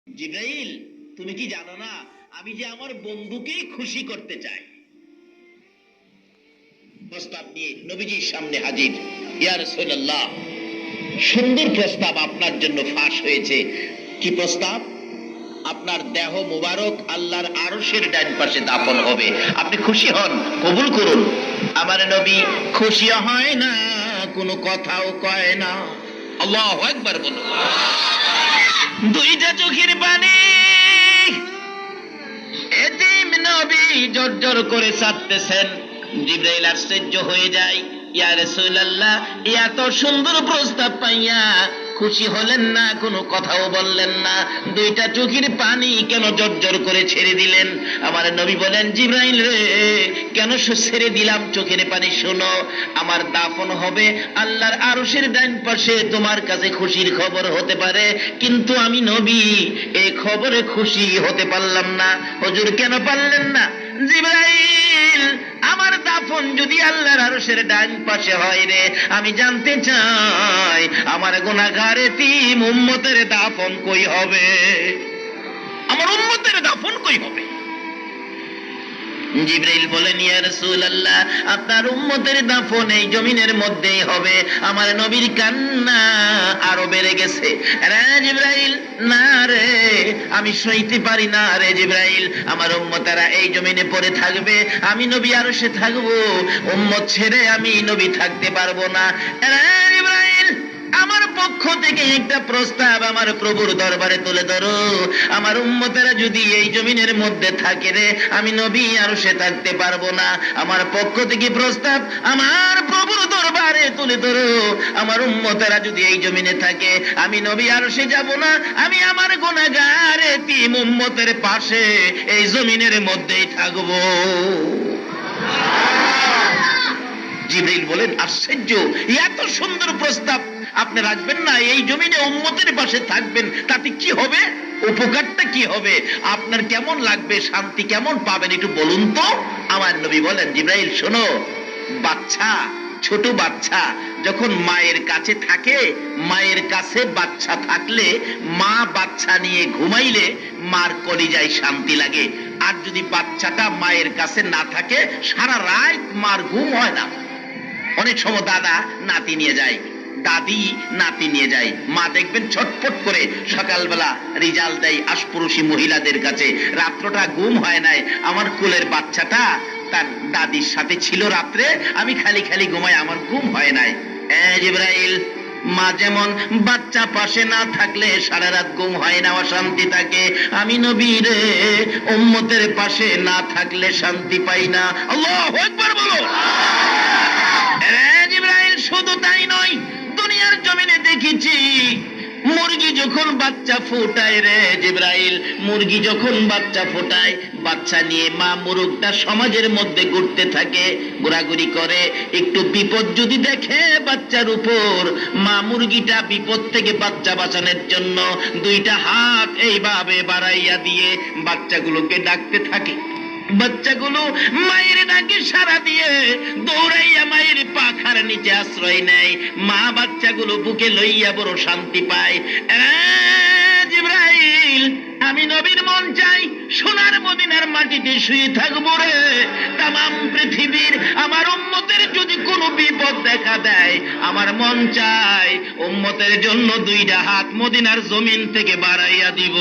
জিবরাইল, তুমি কি জানো না আমি যে আমার বন্ধুকেই খুশি করতে চাই। প্রস্তাব নিয়ে নবীজির সামনে হাজির। ইয়া রাসূলুল্লাহ, সুন্দর প্রস্তাব আপনার জন্য ফাঁস হয়েছে। কি প্রস্তাব? আপনার দেহ মুবারক আল্লাহর আরশের ডান পাশে দাফন হবে। আপনি খুশি হন, কবুল করুন। আমার নবী খুশি হয় না, কোনো কথাও কয় না। আল্লাহু আকবার বলুন। দুইটা চোখের পানি এতিম নবী জর্জর করে ছাড়তেছেন। জিবরাইল আশ্চর্য হয়ে যায়। ইয়া রাসূলুল্লাহ, এত সুন্দর প্রস্তাব পাইয়া খুশি হলেন না, কোনো কথাও বললেন না, দুইটা চোখের পানি কেন জর্জর করে ছেড়ে দিলেন? আমার নবী বলেন, জিবরাইল রে, কেন ছেড়ে দিলাম চোখের পানি? শোনো, আমার দাফন হবে আল্লাহর আরশের ডান পাশে। তোমার কাছে খুশির খবর হতে পারে, কিন্তু আমি নবী এই খবরে খুশি হতে পারলাম না। হুজুর কেন পারলেন না? জিবরাইল, আমার দাফন যদি আল্লাহর আরশের ডান পাশে হয় রে, আমি জানতে চাই আমার গুনাহগার এতিম উম্মতের দাফন কই হবে? আমার উম্মতের দাফন কই হবে? জিবরাইল বলেন, ইয়া রাসূলুল্লাহ, আপনার উম্মতের দাফন এই জমিনের মধ্যেই হবে। আমার নবীর কান্না আরো বেড়ে গেছে। রে জিবরাইল, না রে, আমি সইতে পারি না রে জিবরাইল, আমার উম্মতেরা এই জমিনে পড়ে থাকবে, আমি নবী আরশে থাকবো, উম্মত ছেড়ে আমি নবী থাকতে পারবো না। রে জিবরাইল, আমার পক্ষ থেকে একটা প্রস্তাব আমার প্রভুর দরবারে তুলে ধরো। আমার উম্মতেরা যদি এই জমিনের মধ্যে থাকে রে, আমি নবী আরশে থাকতে পারবো না। আমার পক্ষ থেকে প্রস্তাব আমার প্রভুর দরবারে তুলে ধরো। আমার উম্মতেরা যদি এই জমিনে থাকে, আমি নবী আরশে যাব না, আমি আমার গুনাহগার এতিম উম্মতের পাশে এই জমিনের মধ্যেই থাকবো। জিবরাইল বলেন, আশ্চর্য, এত সুন্দর প্রস্তাব আপনি রাখবেন না? এই জমিনে উম্মতের পাশে থাকবেন, তাতে কি হবে? উপকারটা কি হবে? আপনার কেমন লাগবে? শান্তি কেমন পাবেন? একটু বলুন তো। আমার নবী বলেন, জিবরাইল শোনো, বাচ্চা, ছোট বাচ্চা যখন মায়ের কাছে থাকে, মায়ের কাছে বাচ্চা থাকলে, মা বাচ্চা নিয়ে ঘুমাইলে মার কলিজায় শান্তি লাগে। আর যদি বাচ্চাটা মায়ের কাছে না থাকে, সারা রাত মার ঘুম হয় না। অনেক সময় দাদা নাতি নিয়ে যায়, দাদি নাতি নিয়ে যায়, মা দেখবেন ছটফট করে সকালবেলা রিজাল্ট দেয় আশপুরুষী মহিলাদের কাছে, রাত্রটা ঘুম হয় নাই, আমার কোলের বাচ্চাটা তার দাদির সাথে ছিল রাত্রে, আমি খালি খালি ঘুমাই, আমার ঘুম হয় নাই। জিবরাইল, মা যেমন বাচ্চা পাশে না থাকলে সারা রাত ঘুম হয় না, অশান্তি থাকে, আমি নবী রে উম্মতের পাশে না থাকলে শান্তি পাই না। আল্লাহু আকবার বলো। জিবরাইল, শুধু তাই নয়, দুনিয়ার জমিনে দেখেছি মুরগি যখন বাচ্চা ফোটায় রে জিবরাইল, মুরগি যখন বাচ্চা ফোটায়, বাচ্চা নিয়ে মা মুরগটা সমাজের মধ্যে ঘুরতে থাকে, ঘোরাঘুরি করে। একটু বিপদ যদি দেখে বাচ্চার উপর, মা মুরগিটা বিপদ থেকে বাচ্চা বাঁচানোর জন্য দুইটা হাত এইভাবে বাড়াইয়া দিয়ে বাচ্চাগুলোকে ডাকতে থাকে। বাচ্চাগুলো মায়ের ডাকে সাড়া দিয়ে দৌড়াইয়া মায়ের পাখার নিচে আশ্রয় নেয়। মা বাচ্চাগুলো বুকে লইয়া বড় শান্তি পায়। জিবরাইল, আমি নবীর মন চাই সোনার মদিনার মাটিতে শুয়ে থাকবো রে। তামাম পৃথিবীর আমার উম্মতের যদি কোনো বিপদ দেখা দেয়, আমার মন চাই উম্মতের জন্য দুইটা হাত মদিনার জমিন থেকে বাড়াইয়া দিব।